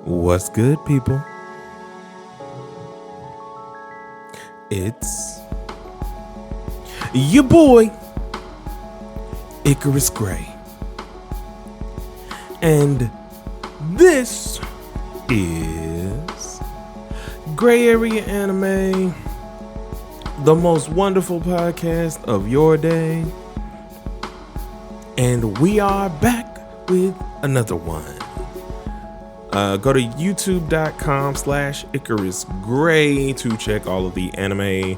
What's good, people? It's your boy, Icarus Gray. And this is Gray Area Anime, the most wonderful podcast of your day. And we are back with another one. Go to youtube.com/Icarus Gray to check all of the anime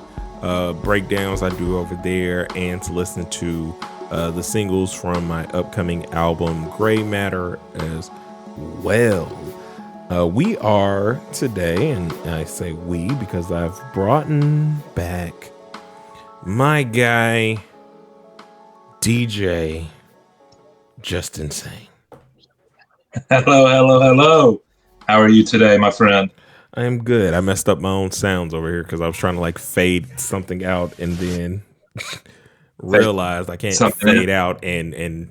breakdowns I do over there and to listen to the singles from my upcoming album Gray Matter as well. We are today, and I say we because I've brought back my guy DJ Justinsane. Hello. How are you today, my friend? I am good. I messed up my own sounds over here because I was trying to like fade something out and then realized I can't fade out and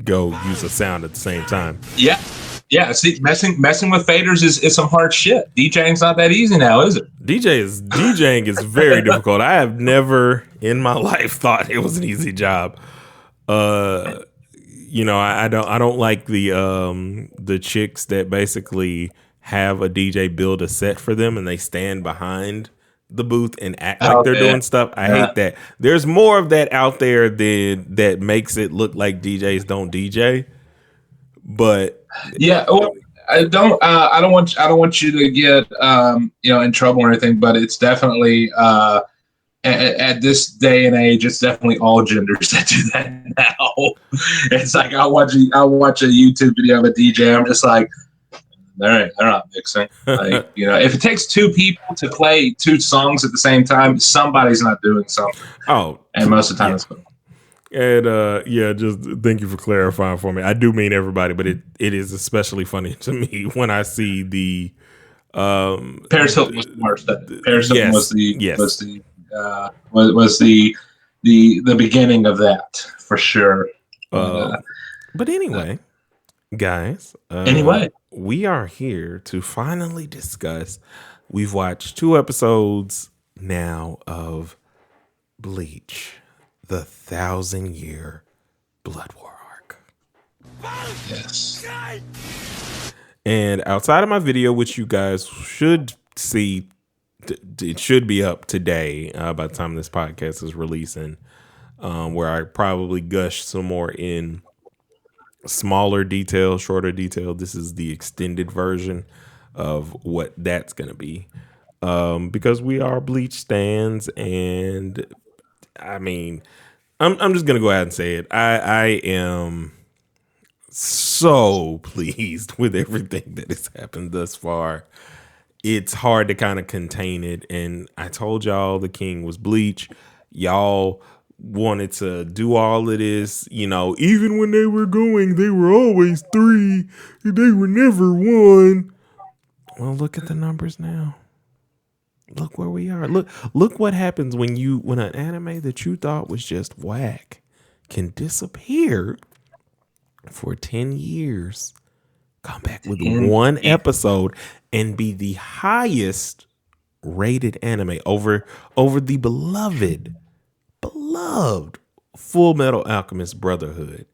go use a sound at the same time. Yeah. See, messing with faders is some hard shit. DJing's not that easy now, is it? DJing is very difficult. I have never in my life thought it was an easy job. You know, I don't like the chicks that basically have a DJ build a set for them and they stand behind the booth and act like they're doing stuff. I hate that. There's more of that out there that makes it look like DJs don't DJ. But yeah, well, I don't want you to get in trouble or anything. But it's definitely at this day and age, it's definitely all genders that do that now. It's like I'll watch a YouTube video of a DJ. I'm just like, they're not mixing. Like, if it takes two people to play two songs at the same time, somebody's not doing something. Oh, and most of the time it's fun. And just thank you for clarifying for me. I do mean everybody, but it is especially funny to me when I see the Paris Hilton was the worst. Paris Hilton was the beginning of that for sure. But anyway, guys. We are here to finally discuss. We've watched 2 episodes now of Bleach, the 1,000-year Blood War arc. Yes. And outside of my video, which you guys should see, it should be up today by the time this podcast is releasing, where I probably gush some more in smaller detail, shorter detail. This is the extended version of what that's going to be, because we are Bleach stans, and I mean, I'm just going to go ahead and say it. I am so pleased with everything that has happened thus far. It's hard to kind of contain it. And I told y'all the king was Bleach. Y'all wanted to do all of this, even when they were going, they were always 3. They were never 1. Well, look at the numbers now. Look where we are. Look what happens when an anime that you thought was just whack can disappear for 10 years, come back with 1 episode and be the highest rated anime over the beloved Full Metal Alchemist Brotherhood.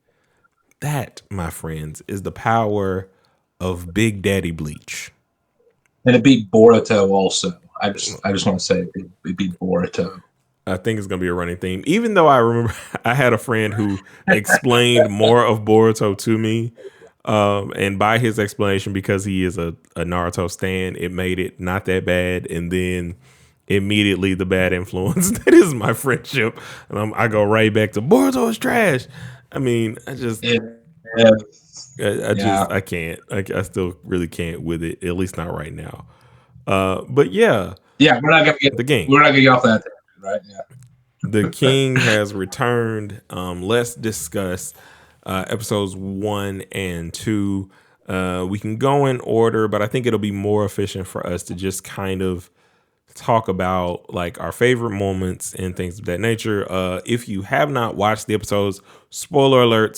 That, my friends, is the power of Big Daddy Bleach. And it beat Boruto also. I just want to say it beat Boruto. I think it's going to be a running theme. Even though I remember I had a friend who explained more of Boruto to me. And by his explanation, because he is a Naruto stan, it made it not that bad. And then immediately the bad influence that is my friendship. And I go right back to Boruto is trash. I mean, I can't. I still really can't with it, at least not right now. But yeah, we're not gonna get the game. We're not gonna get off that, right? Yeah. The king has returned. Let's discuss episodes 1 and 2. We can go in order, but I think it'll be more efficient for us to just kind of talk about like our favorite moments and things of that nature. If you have not watched the episodes, spoiler alert,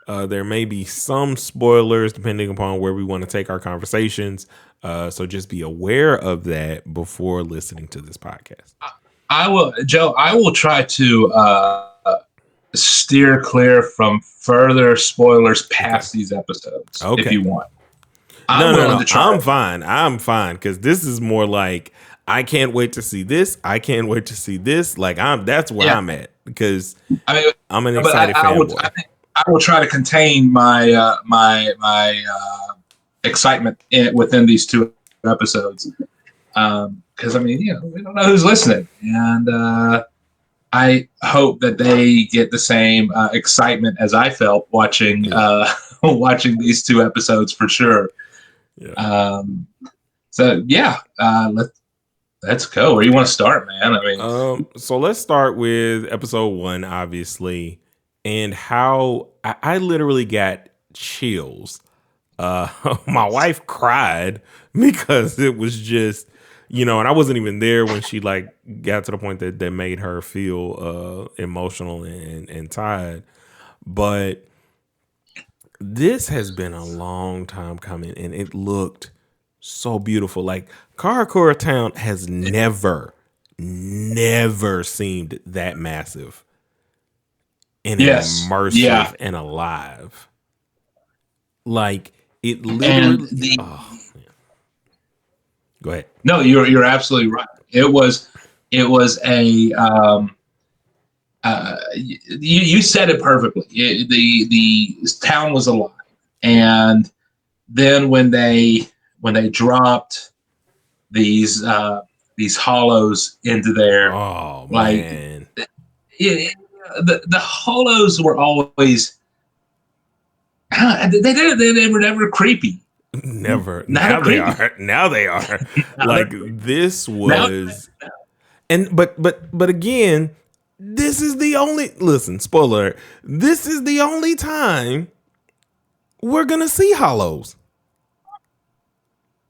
There may be some spoilers depending upon where we want to take our conversations. So just be aware of that before listening to this podcast. I will, Joe. I will try to steer clear from further spoilers past these episodes if you want. I'm willing to try. I'm fine because this is more like I can't wait to see this. I can't wait to see this. Like that's where I'm at because I'm an excited fanboy. I will try to contain my my excitement within these 2 episodes because we don't know who's listening, and I hope that they get the same excitement as I felt watching watching these 2 episodes for sure. Yeah. Let's go. Where you want to start, man? So let's start with episode 1, obviously, and how I literally got chills. My wife cried because it was just, and I wasn't even there when she got to the point that made her feel emotional and tired. But this has been a long time coming, and it looked so beautiful. Like Karakura Town has never seemed that massive and immersive and alive. Like it literally. Go ahead. No, you're absolutely right. It was a. You said it perfectly. The town was alive, and then when they dropped these hollows into there, man, the hollows were always they were never creepy. Never. Now they are. Now they are. Like this was, but again. This is the only spoiler. This is the only time we're gonna see hollows.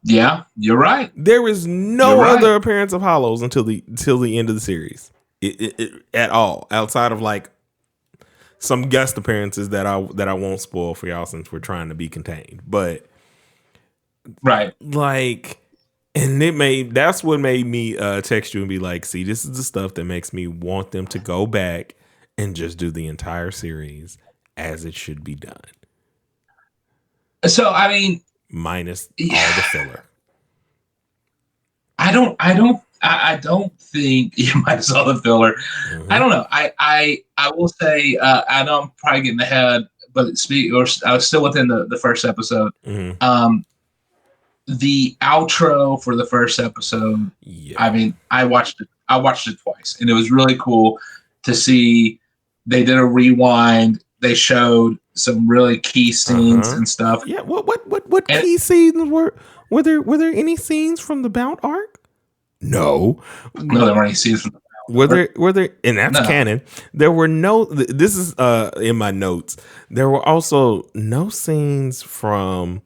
Yeah, you're right. There is no other appearance of hollows until the end of the series, at all, outside of some guest appearances that I won't spoil for y'all since we're trying to be contained. But and that's what made me text you and be like, see, this is the stuff that makes me want them to go back and just do the entire series as it should be done. So, minus all the filler. I don't think you minus all the filler. Mm-hmm. I don't know. I will say, I know I'm probably getting ahead, but I was still within the first episode. Mm-hmm. The outro for the first episode, I watched it twice, and it was really cool to see. They did a rewind. They showed some really key scenes and stuff. Yeah, what key scenes were there any scenes from the Bound arc? No, there weren't any scenes from the Bound arc. Were there, and that's canon. There were no. This is in my notes. There were also no scenes from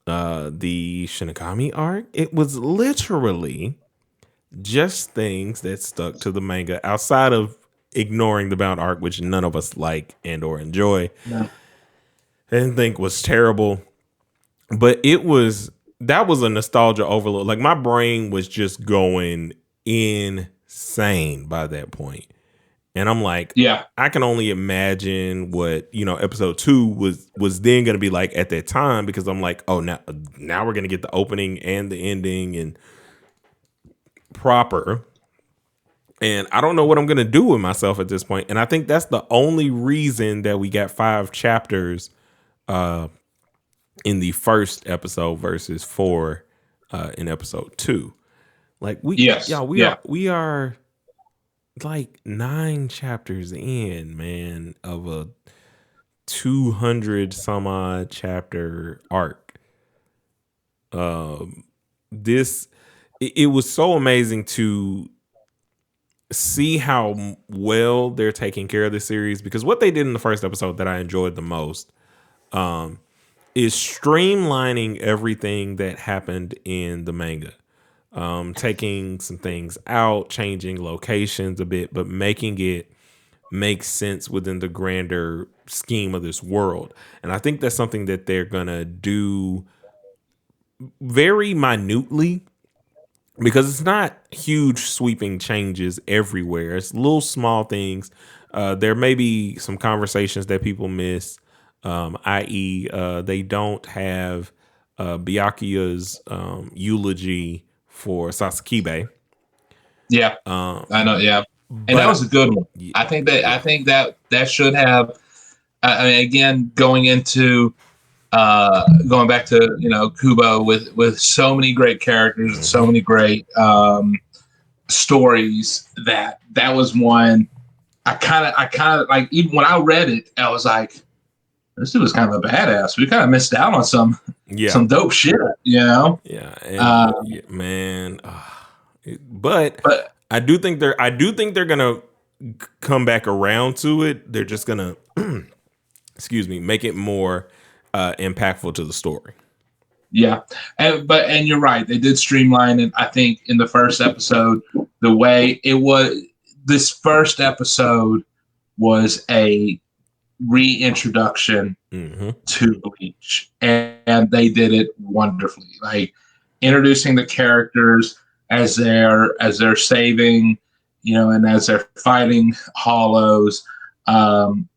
the Shinigami arc. It was literally just things that stuck to the manga outside of ignoring the Bound arc, which none of us like and or enjoy. No. I didn't think was terrible, but that was a nostalgia overload. Like my brain was just going insane by that point. And I'm like, I can only imagine what, episode 2 was then going to be like at that time, because I'm like, oh, now we're going to get the opening and the ending and proper. And I don't know what I'm going to do with myself at this point. And I think that's the only reason that we got 5 chapters in the first episode versus 4 in episode 2. Like we are like 9 chapters in, man, of a 200 some odd chapter arc. It was so amazing to see how well they're taking care of the series, because what they did in the first episode that I enjoyed the most is streamlining everything that happened in the manga. Taking some things out, changing locations a bit, but making it makes sense within the grander scheme of this world. And I think that's something that they're gonna do very minutely, because it's not huge sweeping changes everywhere. It's little small things. There may be some conversations that people miss, i.e., they don't have Byakuya's eulogy for Sasakibe. Yeah, I know. Yeah, and that was a good one. I think that should have. I mean, again, going back to Kubo with so many great characters and so many great stories, that was one. I kind of like, even when I read it, I was like, this dude was kind of a badass. We kind of missed out on some dope shit, Yeah, and man. But I do think they're gonna come back around to it. They're just gonna, excuse me, make it more impactful to the story. Yeah, and you're right. They did streamline it. I think in the first episode, the way it was, this first episode was a reintroduction to Bleach, and they did it wonderfully. Like introducing the characters as they're saving, and as they're fighting hollows. One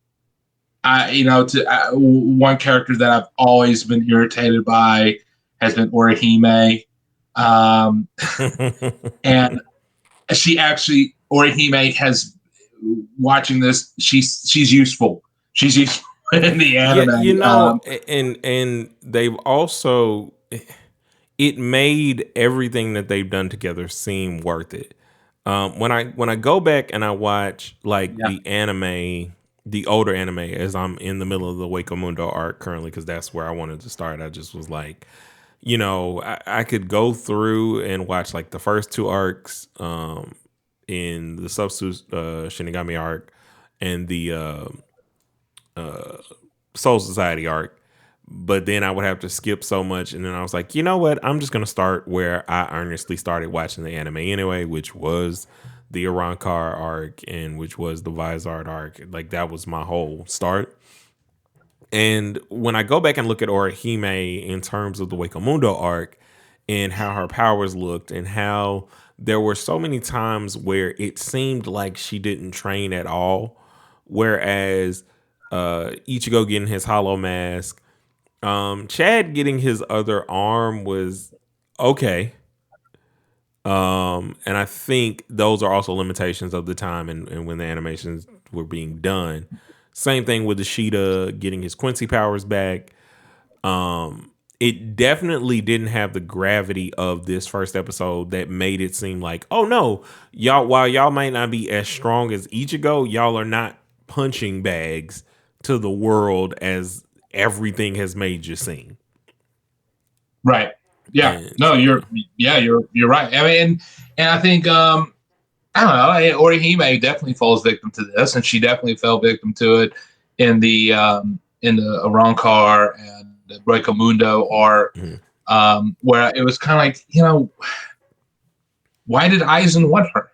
character that I've always been irritated by has been Orihime, and Orihime has, watching this, she's useful. She's useful in the anime. And they've also, it made everything that they've done together seem worth it. When I go back and I watch the anime, the older anime, as I'm in the middle of the Wake Mundo arc currently, because that's where I wanted to start. I just was like, I could go through and watch like the first two arcs in the Substitute Shinigami arc and the Soul Society arc. But then I would have to skip so much. And then I was like, you know what? I'm just going to start where I earnestly started watching the anime anyway, which was the Arankar arc and which was the Vizard arc. Like, that was my whole start. And when I go back and look at Orihime in terms of the Wakamundo arc and how her powers looked and how there were so many times where it seemed like she didn't train at all, whereas Ichigo getting his hollow mask, Chad getting his other arm was okay. And I think those are also limitations of the time and when the animations were being done. Same thing with Ishida getting his Quincy powers back. It definitely didn't have the gravity of this first episode that made it seem like, oh no, while y'all might not be as strong as Ichigo, y'all are not punching bags to the world as everything has made you seem. Right. Yeah. No, you're right. I mean, and I think I don't know, Orihime definitely falls victim to this, and she definitely fell victim to it in the Arankar and the Breakamundo arc, where it was kind of like, why did Aizen want her?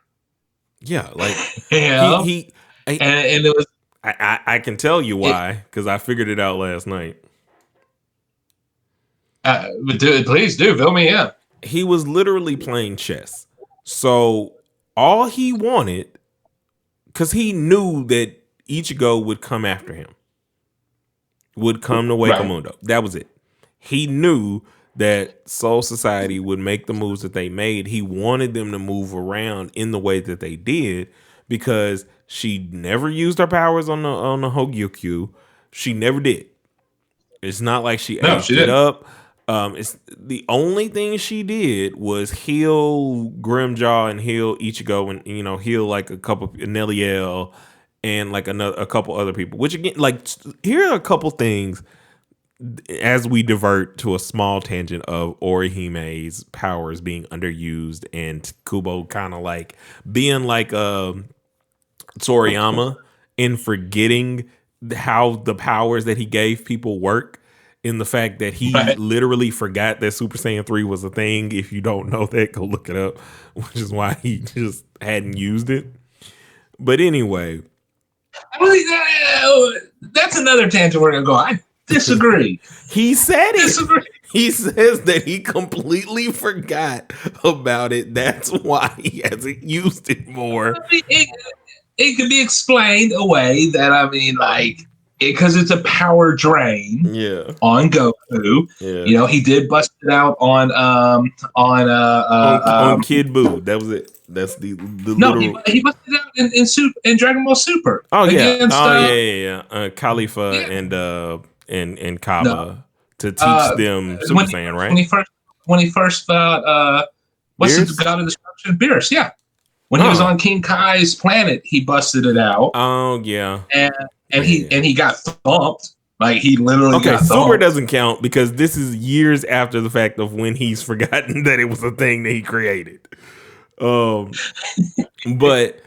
Yeah, like and it was. I can tell you why, because I figured it out last night. But please do fill me in. He was literally playing chess. So all he wanted, because he knew that Ichigo would come after him, would come to Wakamundo. Right. That was it. He knew that Soul Society would make the moves that they made. He wanted them to move around in the way that they did, because she never used her powers on the Hogyokyu. She never did. It's not like she aged it up. It's the only thing she did was heal Grimjaw and heal Ichigo and heal like a couple Neliel and like a couple other people. Which again, like, here are a couple things as we divert to a small tangent of Orihime's powers being underused and Kubo kind of like being like Toriyama in forgetting how the powers that he gave people work, in the fact that he literally forgot that Super Saiyan 3 was a thing. If you don't know that, go look it up, which is why he just hadn't used it. But anyway, I really, that's another tangent we're gonna go. I disagree. He said it. Disagree. He says that he completely forgot about it. That's why he hasn't used it more. I mean, it could be explained away that because it's a power drain. Yeah. On Goku. Yeah. You know, he did bust it out on Kid Buu. That was it. That's the no, literal. he busted it out in Dragon Ball Super. Oh yeah. Against, Khalifa and Kaba no, to teach them Super Saiyan, right? When he first fought what's Beerus? the god of destruction? Beerus, yeah. When he was on King Kai's planet, he busted it out. Oh yeah. And he got thumped. Like he literally got thumped. Super doesn't count because this is years after the fact of when he's forgotten that it was a thing that he created. But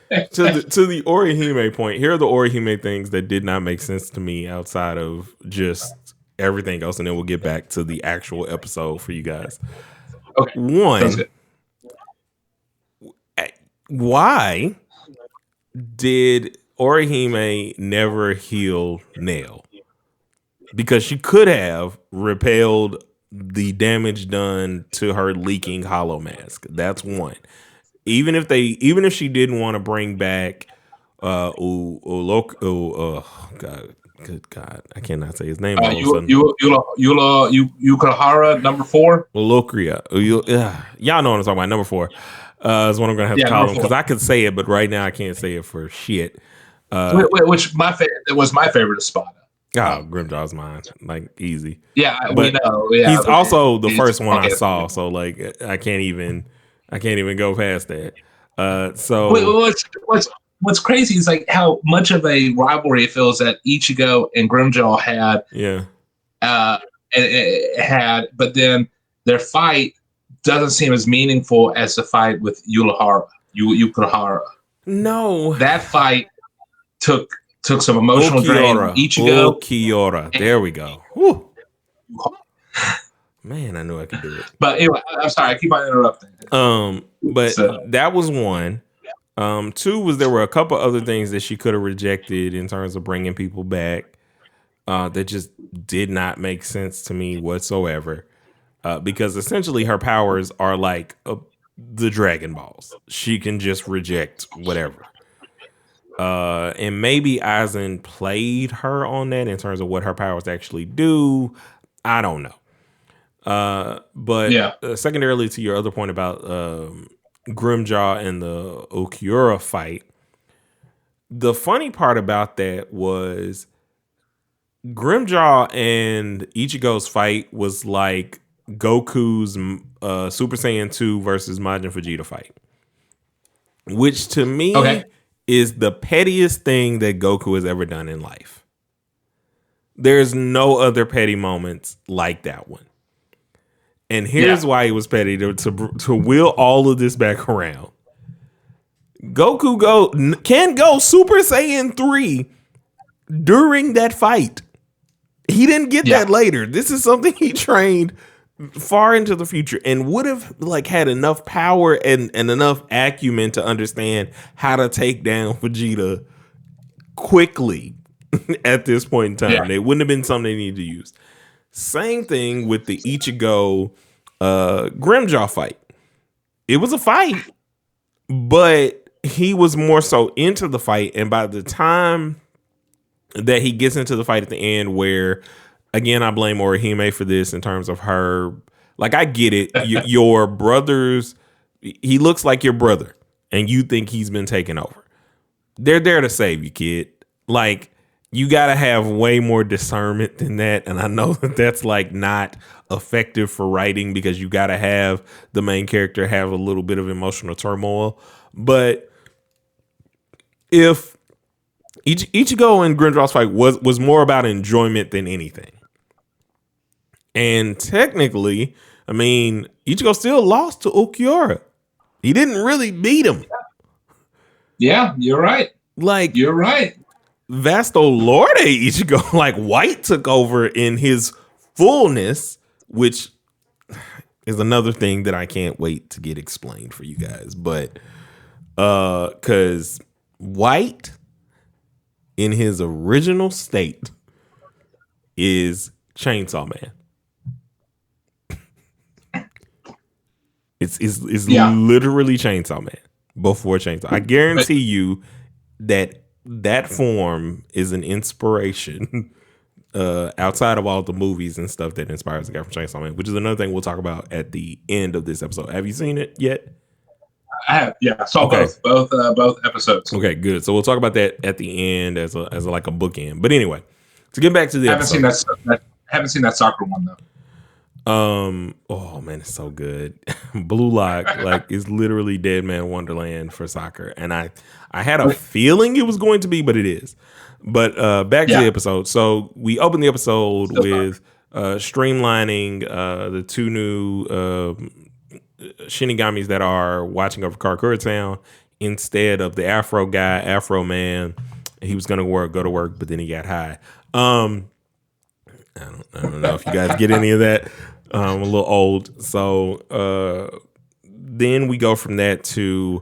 to the Orihime point, here are the Orihime things that did not make sense to me outside of just everything else, and then we'll get back to the actual episode for you guys. Okay. One, why did Orihime never heal Nail? Because she could have repelled the damage done to her leaking hollow mask. That's one. Even if she didn't want to bring back God, good God, I cannot say his name. Yukahara number 4. Ulokria. Y'all know what I'm talking about. Number 4 is what I'm gonna have to call him because I could say it, but right now I can't say it for shit. Which it was my favorite Espada. Oh, Grimjaw's mine, like easy. Yeah, but we know. Yeah, he's also the first one I saw, so like I can't even go past that. So what's crazy is like how much of a rivalry it feels that Ichigo and Grimjaw had. Yeah. But then their fight doesn't seem as meaningful as the fight with Yukahara. No, that fight took some emotional drain from Ichigo. Kiora. There we go. Woo. Man, I knew I could do it. But anyway, I'm sorry, I keep on interrupting. That was one. 2 was there were a couple other things that she could have rejected in terms of bringing people back that just did not make sense to me whatsoever. Because essentially her powers are like the Dragon Balls. She can just reject whatever. And maybe Aizen played her on that in terms of what her powers actually do. I don't know. But secondarily to your other point about Grimjaw and the Okiura fight, the funny part about that was Grimjaw and Ichigo's fight was like Goku's Super Saiyan 2 versus Majin Vegeta fight, which to me is the pettiest thing that Goku has ever done in life. There's no other petty moments like that one. And here's why it was petty to wheel all of this back around. Goku can go Super Saiyan 3 during that fight. He didn't get that later. This is something he trained far into the future and would have like had enough power and enough acumen to understand how to take down Vegeta quickly at this point in time. It wouldn't have been something they needed to use. Same thing with the Ichigo Grimjaw fight. It was a fight, but he was more so into the fight. And by the time that he gets into the fight at the end, where again, I blame Orihime for this in terms of her. Like, I get it. Your brother's, he looks like your brother, and you think he's been taken over. They're there to save you, kid. Like, you got to have way more discernment than that. And I know that that's like not effective for writing because you got to have the main character have a little bit of emotional turmoil. But if Ichigo and Grimjaw's fight was more about enjoyment than anything. And technically, I mean, Ichigo still lost to Okiura. He didn't really beat him. Yeah, you're right. Like, you're right. Vasto Lorde Ichigo, like White took over in his fullness, which is another thing that I can't wait to get explained for you guys. But because White in his original state is Chainsaw Man. It's literally Chainsaw Man before Chainsaw. I guarantee you that form is an inspiration outside of all the movies and stuff that inspires the guy from Chainsaw Man, which is another thing we'll talk about at the end of this episode. Have you seen it yet? I have, yeah. I saw both episodes. Okay, good. So we'll talk about that at the end as like a bookend. But anyway, to get back to the episode. Haven't seen that soccer one though. Oh man, it's so good. Blue Lock is literally Dead Man Wonderland for soccer, and I had a feeling it was going to be, but it is. But back to the episode. So we open the episode with streamlining the two new Shinigamis that are watching over Karakura Town instead of the Afro Man. He was going to go to work, but then he got high. I don't know if you guys get any of that. I'm a little old. So then we go from that to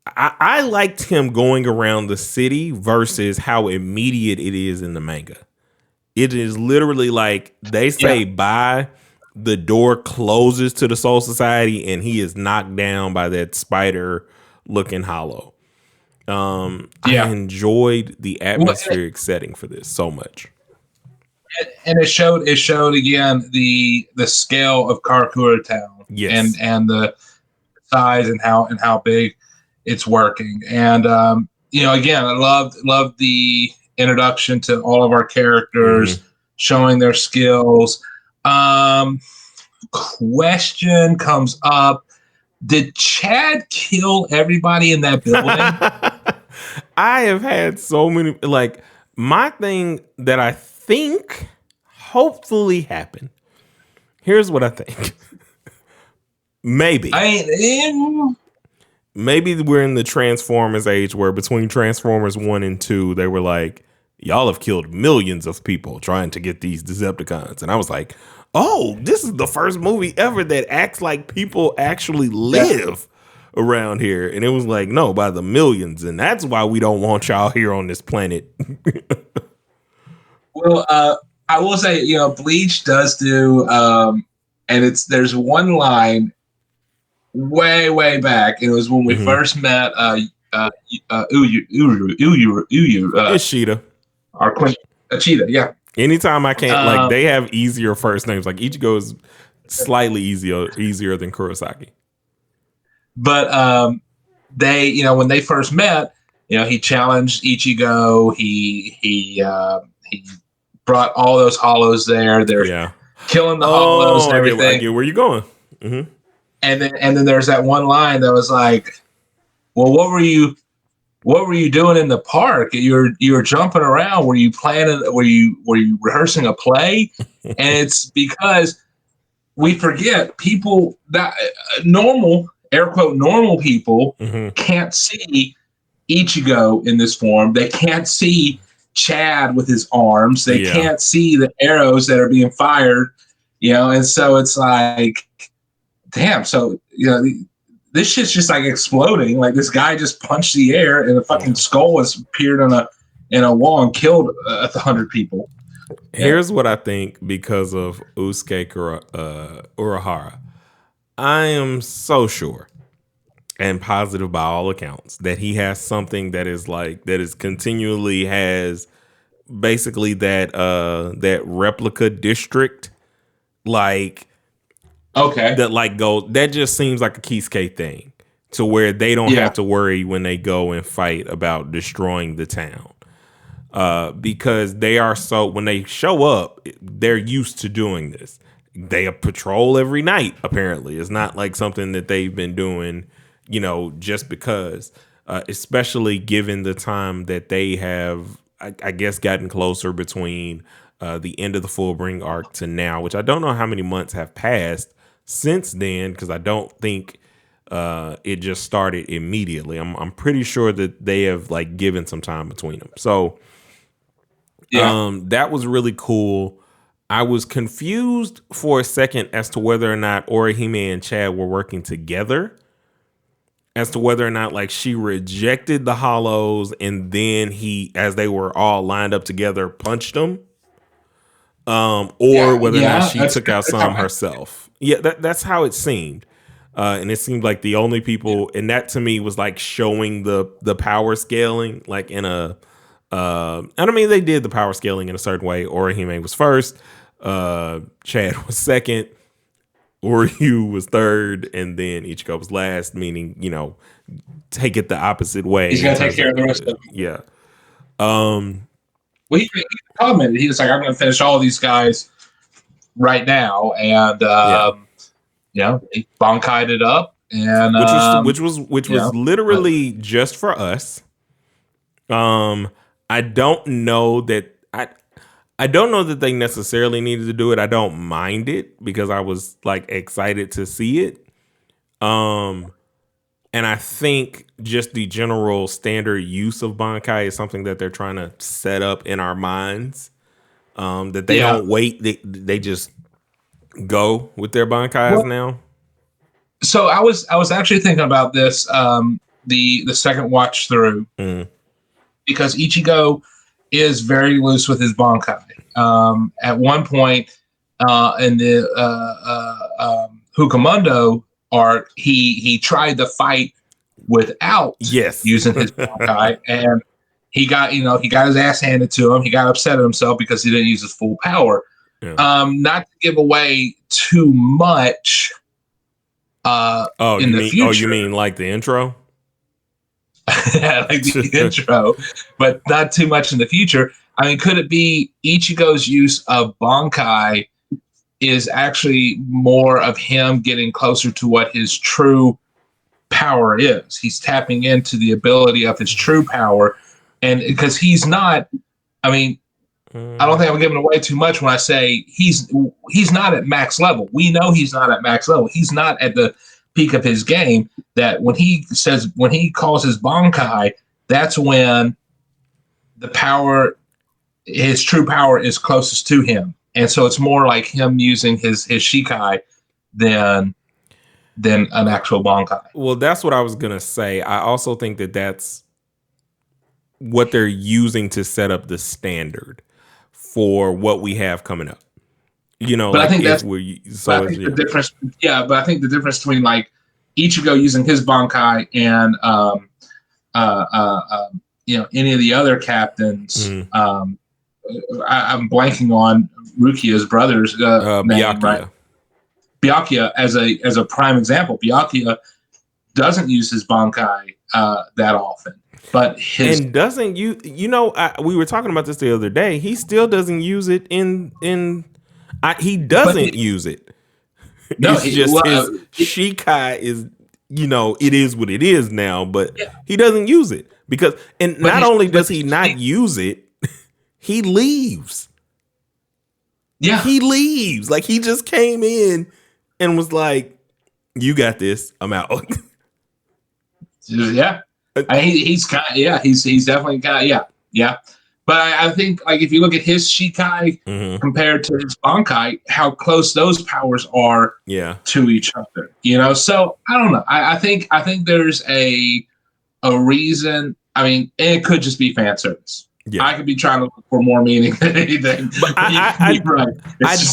I liked him going around the city versus how immediate it is in the manga. It is literally like they say bye, the door closes to the Soul Society, and he is knocked down by that spider looking hollow. I enjoyed the atmospheric setting for this so much. And it showed again the scale of Karakura Town, and the size and how big it's working. And again, I loved the introduction to all of our characters, showing their skills. Question comes up: did Chad kill everybody in that building? I have had so many. My thing that I think hopefully happened. Here's what I think. Maybe we're in the Transformers age where between Transformers 1 and 2, they were like, y'all have killed millions of people trying to get these Decepticons. And I was like, oh, this is the first movie ever that acts like people actually live around here. And it was like, no, by the millions. And that's why we don't want y'all here on this planet. Well, I will say, Bleach does do, and there's one line way back. It was when we first met Ishida. Our queen, Cheetah, yeah. Anytime I can't, they have easier first names. Like Ichigo is slightly easier than Kurosaki. But they, when they first met, he challenged Ichigo. He brought all those hollows there. They're killing the hollows and everything. I get where you're going. Mm-hmm. And then there's that one line that was like, "Well, what were you doing in the park? You were jumping around. Were you planning? Were you rehearsing a play?" And it's because we forget people that normal, air quote, normal people can't see Ichigo in this form. They can't see Chad with his arms. They can't see the arrows that are being fired, and so it's like, damn. So, this shit's just like exploding. Like this guy just punched the air and the fucking skull was appeared in a wall and killed 100 people. Here's what I think because of Usuke Urahara. I am so sure and positive by all accounts that he has something that is continually has basically that replica district that just seems like a Kisuke thing to where they don't have to worry when they go and fight about destroying the town because they are when they show up, they're used to doing this. They patrol every night. Apparently, it's not like something that they've been doing just because, especially given the time that they have, I guess, gotten closer between the end of the Fullbring arc to now, which I don't know how many months have passed since then, because I don't think it just started immediately. I'm pretty sure that they have given some time between them. So that was really cool. I was confused for a second as to whether or not Orihime and Chad were working together. as to whether or not like she rejected the hollows and then he, as they were all lined up together, punched them, or whether or not she took out some herself. Yeah, that's how it seemed. And it seemed like the only people, and that to me was like showing the power scaling, like in a, and I mean they did the power scaling in a certain way. Orihime was first, Chad was second, Oryu was third, and then Ichigo was last, meaning, you know, take it the opposite way. He's going to take care of the rest of them. Yeah. Well, he commented, he was like, I'm going to finish all these guys right now. And, you know, he Bankai'd it up. And, which was literally just for us. I don't know that I don't know that they necessarily needed to do it. I don't mind it because I was like excited to see it. And I think just the general standard use of Bankai is something that they're trying to set up in our minds. That they don't wait. They just go with their Bankais now. So I was actually thinking about this the second watch through because Ichigo is very loose with his Bankai. At one point in the Hukamundo arc, he tried to fight without using his Bankai, and he got his ass handed to him. He got upset at himself because he didn't use his full power. Yeah. Not to give away too much. In the future. Oh, you mean like the intro? Yeah, like the intro, but not too much in the future. I mean, could it be Ichigo's use of Bankai is actually more of him getting closer to what his true power is? He's tapping into the ability of his true power, and because he's not, I mean, I don't think I'm giving away too much when I say he's not at max level. We know he's not at max level. He's not at the peak of his game. That when he calls his Bankai, that's when the power, his true power, is closest to him, and so it's more like him using his Shikai than an actual Bankai. Well, that's what I was gonna say. I also think that that's what they're using to set up the standard for what we have coming up. You know, but like I think that's the difference. Yeah, but I think the difference between like Ichigo using his Bankai and any of the other captains. I'm blanking on Rukia's brother's name, Byakuya. right? Byakuya as a prime example. Byakuya doesn't use his Bankai that often, but and doesn't we were talking about this the other day. He still doesn't use it he doesn't use it. No, it's just his Shikai is, it is what it is now, but he doesn't use it because, and not only does he not use it, he leaves. Yeah. He leaves. Like he just came in and was like, you got this. I'm out. Yeah. He's definitely yeah. But I think like if you look at his Shikai compared to his Bankai, how close those powers are to each other. So I don't know. I think there's a reason. I mean, it could just be fan service. Yeah. I could be trying to look for more meaning than anything. But I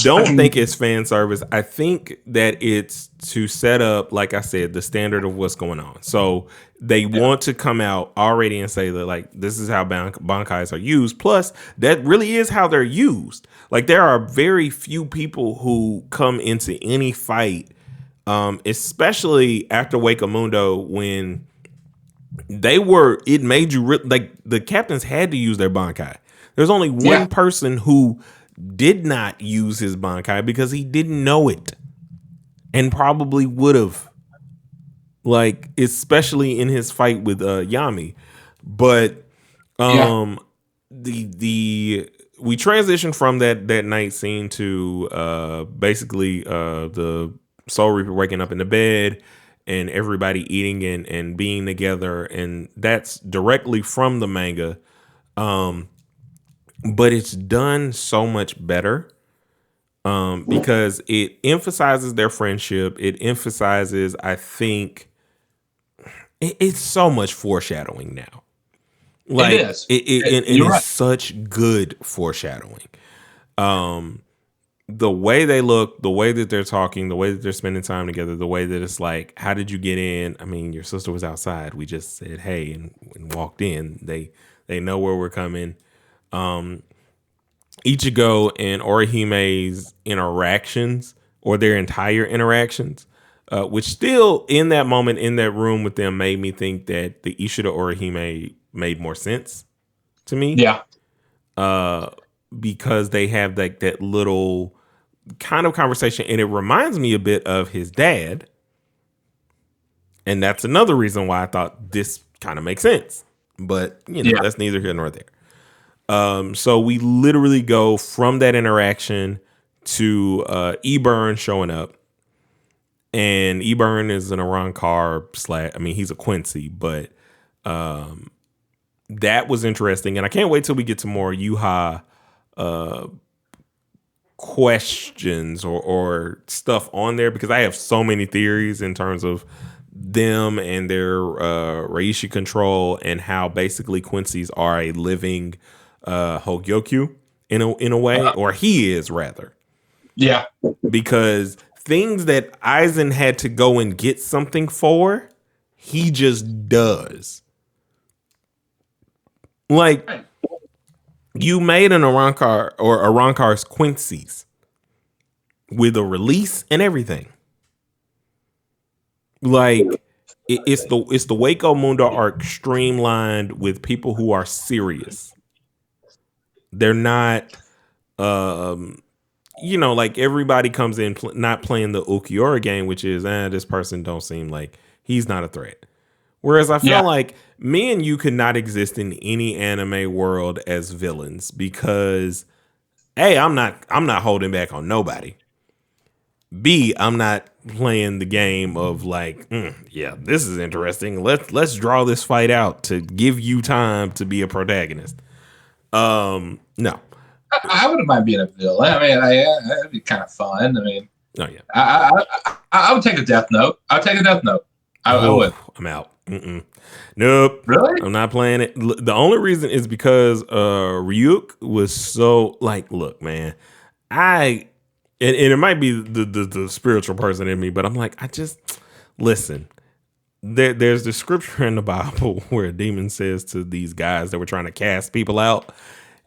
don't think it's fan service. I think that it's to set up, like I said, the standard of what's going on. So they want to come out already and say that, like, this is how Bankais are used. Plus, that really is how they're used. Like, there are very few people who come into any fight, especially after Wakamundo, when it made you like the captains had to use their Bankai. There's only one person who did not use his Bankai because he didn't know it and probably would have, like, especially in his fight with Yami. But we transitioned from that night scene to basically the Soul Reaper waking up in the bed and everybody eating and being together, and that's directly from the manga. But it's done so much better because it emphasizes their friendship. It emphasizes, I think, it's so much foreshadowing now. Like it is. It You're is right. such good foreshadowing. The way they look, the way that they're talking, the way that they're spending time together, the way that it's like, how did you get in? I mean, your sister was outside. We just said hey and walked in. They know where we're coming. Ichigo and Orihime's interactions, or their entire interactions, which still in that moment in that room with them made me think that the Ishida Orihime made more sense to me. Yeah. Because they have like that little kind of conversation, and it reminds me a bit of his dad. And that's another reason why I thought this kind of makes sense. But, that's neither here nor there. So we literally go from that interaction to E-Burn showing up. And E-Burn is an Arrancar / he's a Quincy, but that was interesting. And I can't wait till we get to more Yuha questions or stuff on there, because I have so many theories in terms of them and their Reishi control, and how basically Quincy's are a living Hogyokyu in a way, or he is rather. Yeah. Because things that Aizen had to go and get something for, he just does. Like, you made an Arrancar or Arrancar's Quincy's with a release and everything. Like, it's the Waco Mundo arc streamlined with people who are serious. They're not, like everybody comes in not playing the Ukiura game, which is, this person don't seem like he's not a threat. Whereas I feel like me and you could not exist in any anime world as villains, because A, I'm not holding back on nobody. B, I'm not playing the game of like, this is interesting. Let's draw this fight out to give you time to be a protagonist. No. I wouldn't mind being a villain. That'd be kind of fun. Oh yeah. I would take a Death Note. I would. I'm out. Nope. Really? I'm not playing it. The only reason is because Ryuk was so like, look, man, and it might be the spiritual person in me, but I'm like, listen. There's the scripture in the Bible where a demon says to these guys that were trying to cast people out,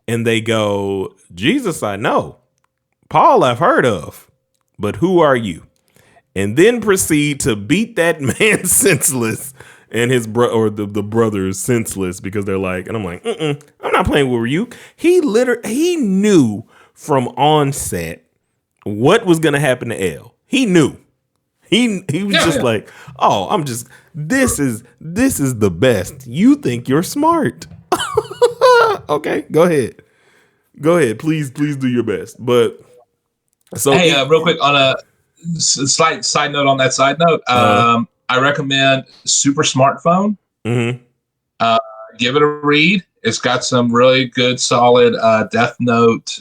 and they go, Jesus I know, Paul I've heard of, but who are you? And then proceed to beat that man senseless, and his the brothers senseless, because they're like, and I'm like, I'm not playing with Ryuk. He knew from onset what was gonna happen to L. He knew. He was like, oh, this is the best. You think you're smart. Okay, go ahead. Please do your best. But so real quick on a slight side note on that side note, I recommend Super Smartphone. Give it a read. It's got some really good, solid Death Note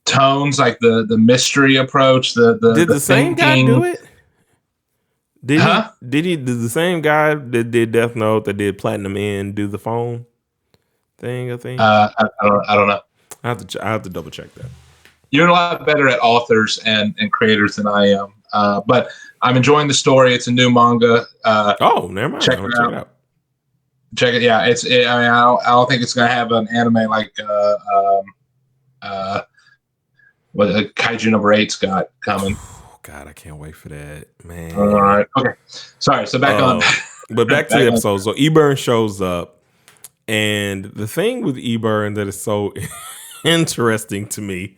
tones, like the mystery approach. Did the same guy do it? Did the same guy that did Death Note, that did Platinum End, do the phone thing? I think. I don't know. I have to double check that. You're a lot better at authors and creators than I am, but I'm enjoying the story. It's a new manga. Never mind. Check it out. Check it. Yeah, I don't think it's gonna have an anime like what Kaiju number 8's got coming. Oh God, I can't wait for that, man. All right. Okay. Sorry. So back on. But back to the episode. So E-Burn shows up, and the thing with E-Burn that is so interesting to me,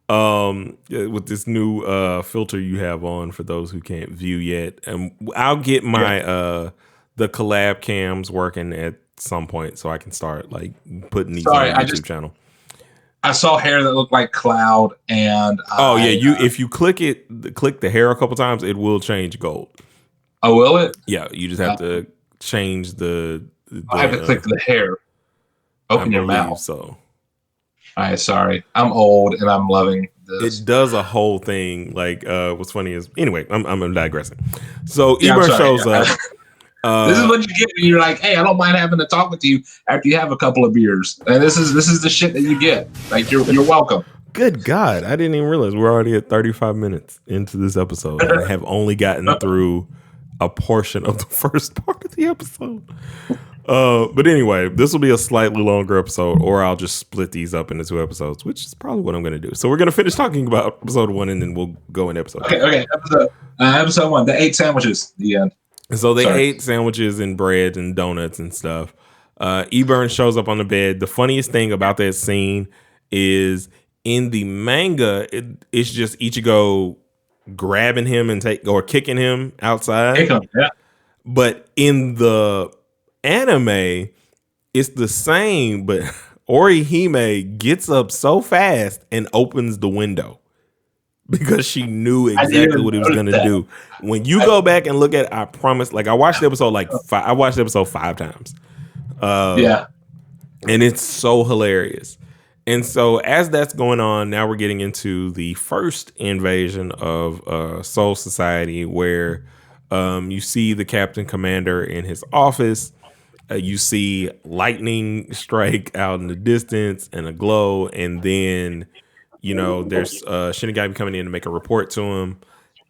with this new filter you have on for those who can't view yet, and I'll get my the collab cams working at some point so I can start like putting these on the YouTube channel. I saw hair that looked like Cloud, and if you click the hair a couple times, it will change gold. Oh, will it? Yeah, you just have to change the I have to click the hair. Open your mouth. So, all right, sorry, I'm old and I'm loving this. It does a whole thing. Like, what's funny is, anyway, I'm digressing. So E-Burn shows up. This is what you get when you're like, hey, I don't mind having to talk with you after you have a couple of beers. And this is the shit that you get. Like you're welcome. Good God, I didn't even realize we're already at 35 minutes into this episode and have only gotten through a portion of the first part of the episode. But anyway, this will be a slightly longer episode, or I'll just split these up into 2 episodes, which is probably what I'm going to do. So we're going to finish talking about episode 1, and then we'll go into episode 2. Okay. Episode 1, the 8 sandwiches. The end. So they ate sandwiches and bread and donuts and stuff. Eburn shows up on the bed. The funniest thing about that scene is in the manga, it's just Ichigo grabbing him and kicking him outside. Yeah. But in the anime, it's the same, but Orihime gets up so fast and opens the window because she knew exactly what he was going to do. When you go back and look at it, I promise, like I watched the episode I watched the episode 5 times. Yeah. And it's so hilarious. And so as that's going on, now we're getting into the first invasion of Soul Society, where you see the Captain Commander in his office. You see lightning strike out in the distance and a glow. And then, there's Shinigami coming in to make a report to him.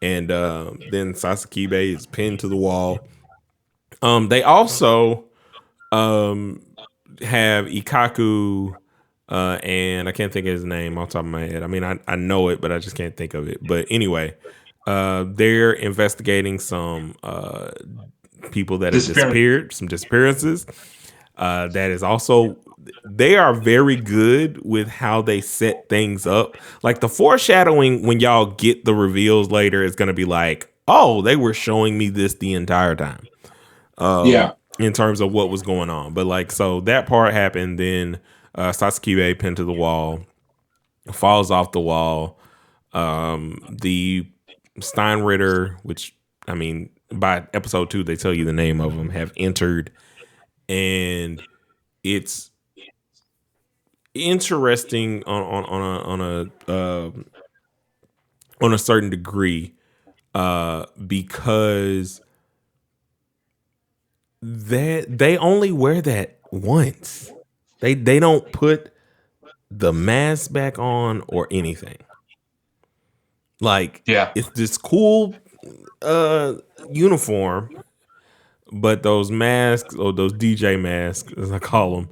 And then Sasakibe is pinned to the wall. They also have Ikaku... and I can't think of his name off the top of my head. I mean, I know it, but I just can't think of it. But anyway, they're investigating some people that have disappeared, some disappearances. That is also, they are very good with how they set things up. Like the foreshadowing when y'all get the reveals later is going to be like, oh, they were showing me this the entire time. In terms of what was going on. But like, so that part happened. Then Sasakibe pinned to the wall, falls off the wall. The Steinritter, which, I mean, by episode 2, they tell you the name of them, have entered. And it's interesting on a certain degree, because they only wear that once. They don't put the mask back on or anything. Like, it's this cool uniform, but those masks, or those DJ masks, as I call them,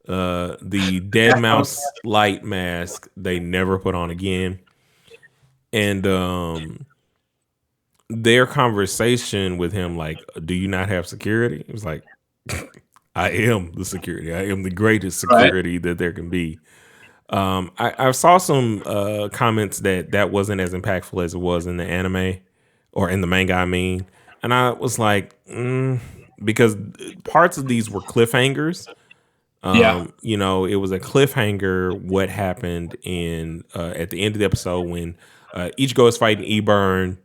the Dead Mouse Light mask, they never put on again. And their conversation with him, like, do you not have security? It was like, I am the security. I am the greatest security that there can be. I saw some comments that wasn't as impactful as it was in the anime or in the manga, I mean. And I was like, because parts of these were cliffhangers. It was a cliffhanger what happened in at the end of the episode when Ichigo is fighting Eburn,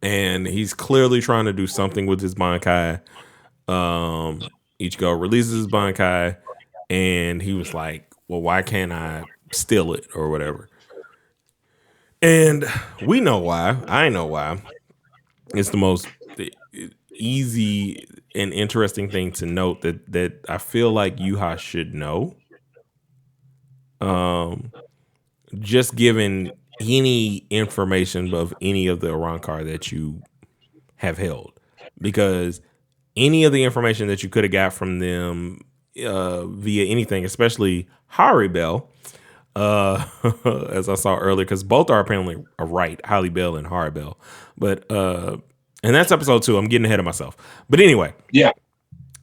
and he's clearly trying to do something with his Bankai. Ichigo releases his Bankai, and he was like, well, why can't I steal it or whatever? And we know why. I know why. It's the most easy and interesting thing to note that I feel like Yuha should know. Just given any information of any of the Arankar that you have held. Because any of the information that you could have got from them via anything, especially Haribel, as I saw earlier, because both are apparently right, Haribel and Haribel. But and that's episode 2. I'm getting ahead of myself. But anyway,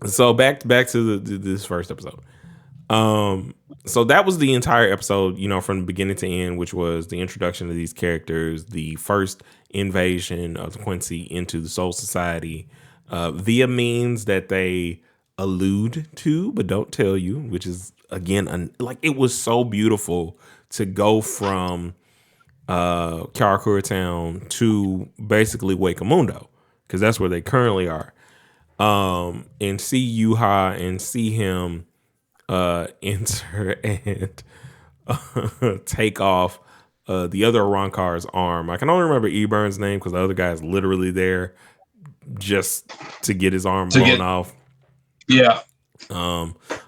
so back to this first episode. So that was the entire episode, from the beginning to end, which was the introduction of these characters, the first invasion of the Quincy into the Soul Society, via means that they allude to but don't tell you, which is again it was so beautiful to go from Karakura Town to basically Wakamundo, because that's where they currently are, and see Yuha and see him enter and take off the other Arankar's arm. I can only remember Eburn's name because the other guy is literally there just to get his arm blown off. Yeah.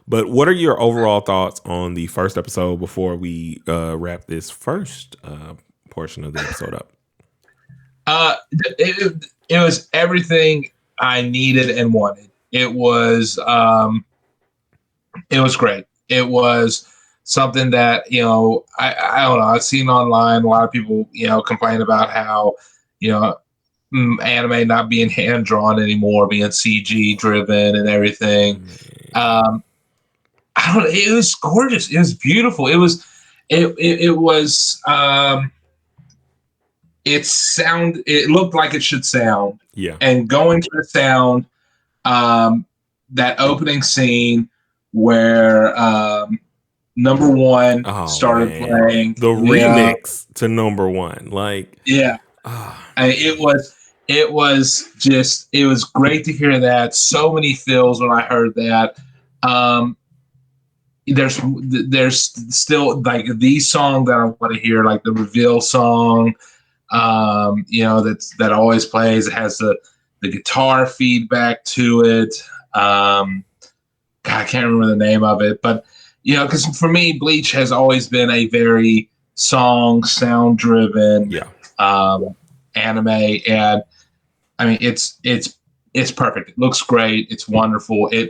But what are your overall thoughts on the first episode before we wrap this first portion of the episode up? It was everything I needed and wanted. It was great. It was something that, I don't know, I've seen online a lot of people, complain about how, anime not being hand drawn anymore, being CG driven and everything. I don't know, it was gorgeous. It was beautiful. It was it looked like it should sound. Yeah. And going to the sound, that opening scene where number one started playing the remix to number one, like it was great to hear that. So many feels when I heard that. There's still like the song that I want to hear, like the reveal song, that always plays. It has the guitar feedback to it. God, I can't remember the name of it, but because for me, Bleach has always been a very sound driven anime, and I mean it's perfect. It looks great. It's wonderful. I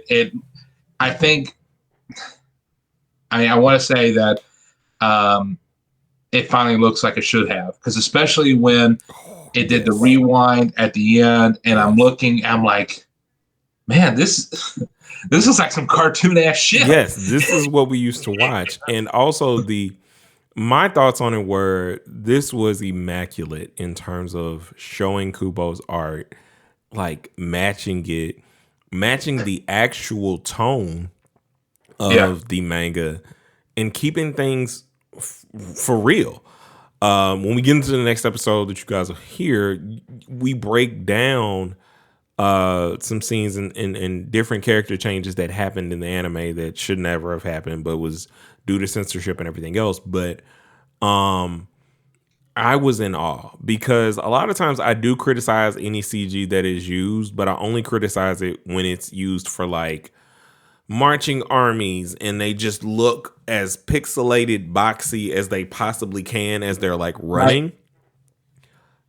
want to say that it finally looks like it should have, because especially when it did the rewind at the end, and I'm like, man, this is like some cartoon ass shit. Yes, this is what we used to watch. And also my thoughts on it were, this was immaculate in terms of showing Kubo's art, like matching the actual tone of the manga and keeping things for real. When we get into the next episode that you guys will hear, we break down some scenes and different character changes that happened in the anime that should never have happened, but was due to censorship and everything else. But I was in awe, because a lot of times I do criticize any CG that is used, but I only criticize it when it's used for like marching armies and they just look as pixelated boxy as they possibly can as they're like running. Right.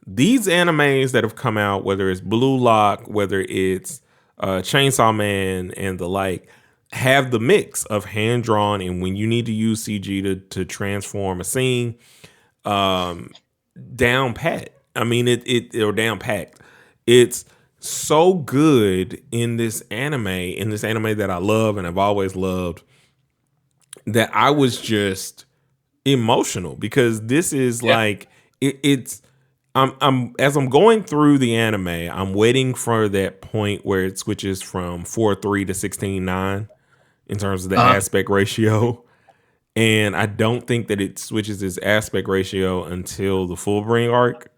These animes that have come out, whether it's Blue Lock, whether it's Chainsaw Man and the like, have the mix of hand drawn and when you need to use CG to transform a scene, down pat. I mean, or down packed. It's so good in this anime that I love and I've always loved, that I was just emotional, because this is like it's. I'm as I'm going through the anime, I'm waiting for that point where it switches from 4:3 to 16:9 in terms of the aspect ratio. And I don't think that it switches its aspect ratio until the Fullbring arc.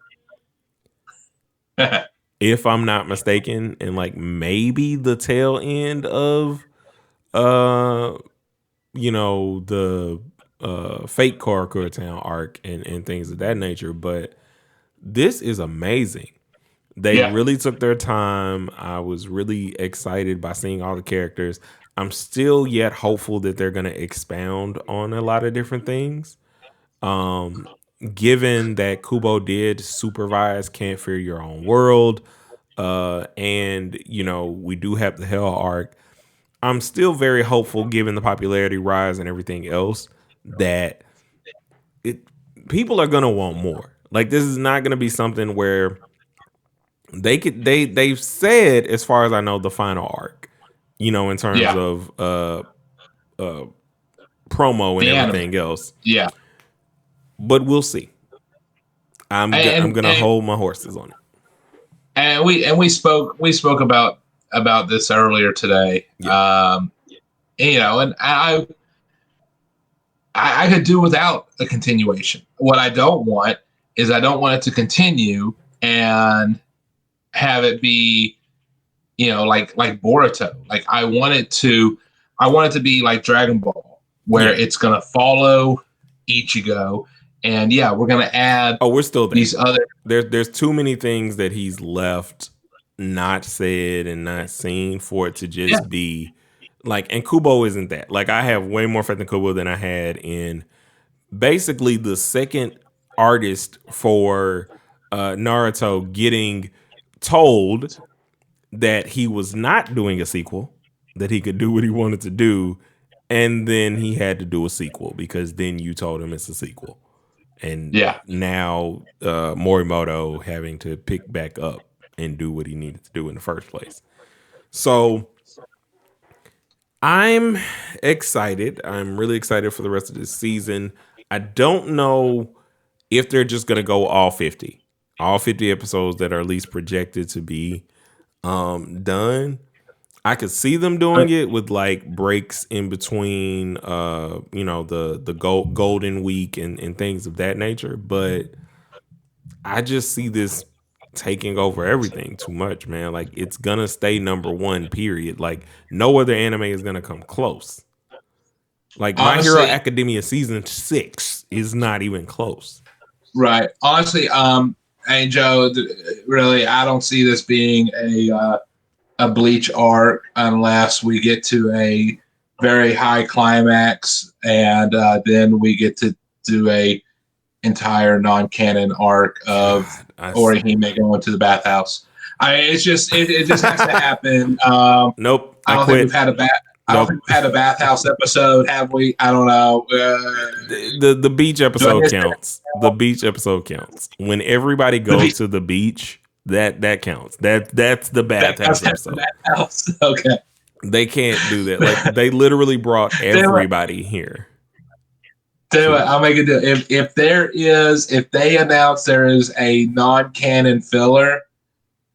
If I'm not mistaken, and like maybe the tail end of the fake Karakura Town arc and things of that nature, but this is amazing. They really took their time. I was really excited by seeing all the characters. I'm still yet hopeful that they're going to expound on a lot of different things. Given that Kubo did supervise Can't Fear Your Own World, and we do have the Hell arc, I'm still very hopeful, given the popularity rise and everything else, that people are going to want more. Like, this is not going to be something where they've said, as far as I know, the final arc, in terms of promo and everything else. Yeah. But we'll see. I'm going to hold my horses on it. And we spoke about this earlier today. Yeah. And I could do without a continuation. What I don't want is I don't want it to continue and have it be, like Boruto. Like I want it to be like Dragon Ball, where it's gonna follow Ichigo, and we're gonna add. Oh, we're still there. These other. There's too many things that he's left not said and not seen for it to just be like, and Kubo isn't that. Like, I have way more faith in Kubo than I had in basically the second artist for Naruto getting told that he was not doing a sequel, that he could do what he wanted to do, and then he had to do a sequel because then you told him it's a sequel. And now Morimoto having to pick back up and do what he needed to do in the first place. So I'm excited. I'm really excited for the rest of this season. I don't know if they're just going to go all 50 episodes that are at least projected to be done. I could see them doing it with like breaks in between, the golden week and things of that nature. But I just see this taking over everything too much, man. Like, it's gonna stay number one, period. Like, no other anime is gonna come close. Like, honestly, My Hero Academia season 6 is not even close. Right. Honestly, and Joe, really, I don't see this being a Bleach arc unless we get to a very high climax, and then we get to do a entire non-canon arc of Orihime going to the bathhouse. It just has to happen. Nope. I don't think we've had a bathhouse episode, have we? I don't know. The beach episode counts. The beach episode counts. When everybody goes to the beach, that counts. That's the bathhouse episode. Okay. They can't do that. Like, they literally brought everybody here. Do it. I'll make a deal. If they announce there is a non-canon filler,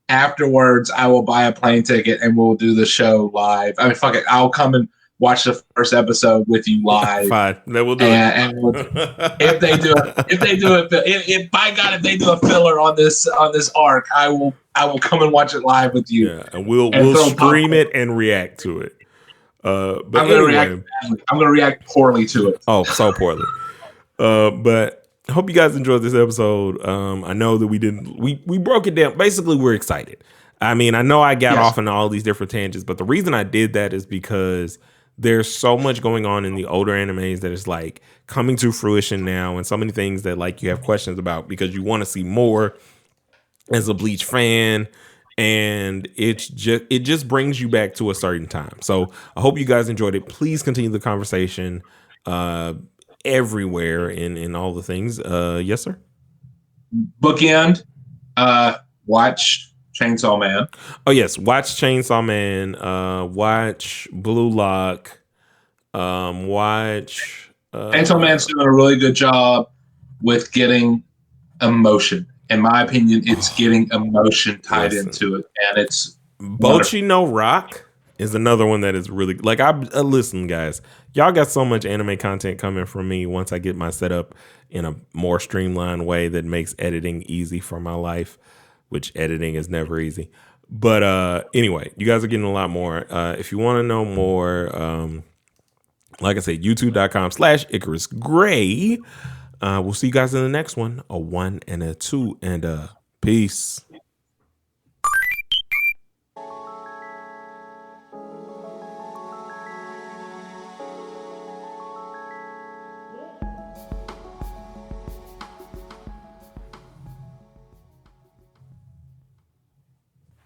afterwards I will buy a plane ticket and we'll do the show live. I mean, fuck it. I'll come and watch the first episode with you live. Fine. Then we'll do it. If they do it, by God, if they do a filler on this arc, I will come and watch it live with you. Yeah, and we'll stream it and react to it. But I'm gonna react poorly to it. Oh, so poorly. But I hope you guys enjoyed this episode. I know that we broke it down. Basically, we're excited. I mean, I know I got off on all these different tangents, but the reason I did that is because there's so much going on in the older animes that is like coming to fruition now, and so many things that like you have questions about because you want to see more as a Bleach fan. And it just brings you back to a certain time. So I hope you guys enjoyed it. Please continue the conversation everywhere in all the things. Yes, sir. Bookend. Watch Chainsaw Man. Oh yes, watch Chainsaw Man. Watch Blue Lock. Watch. Chainsaw Man's doing a really good job with getting emotion. In my opinion, it's getting emotion tied into it, and it's Bochi no Rock is another one that is really like listen, guys, y'all got so much anime content coming from me once I get my setup in a more streamlined way that makes editing easy for my life, which editing is never easy. But anyway, you guys are getting a lot more. If you want to know more, like I said, youtube.com/Icarus Gray. We'll see you guys in the next one. A 1 and a 2 and peace.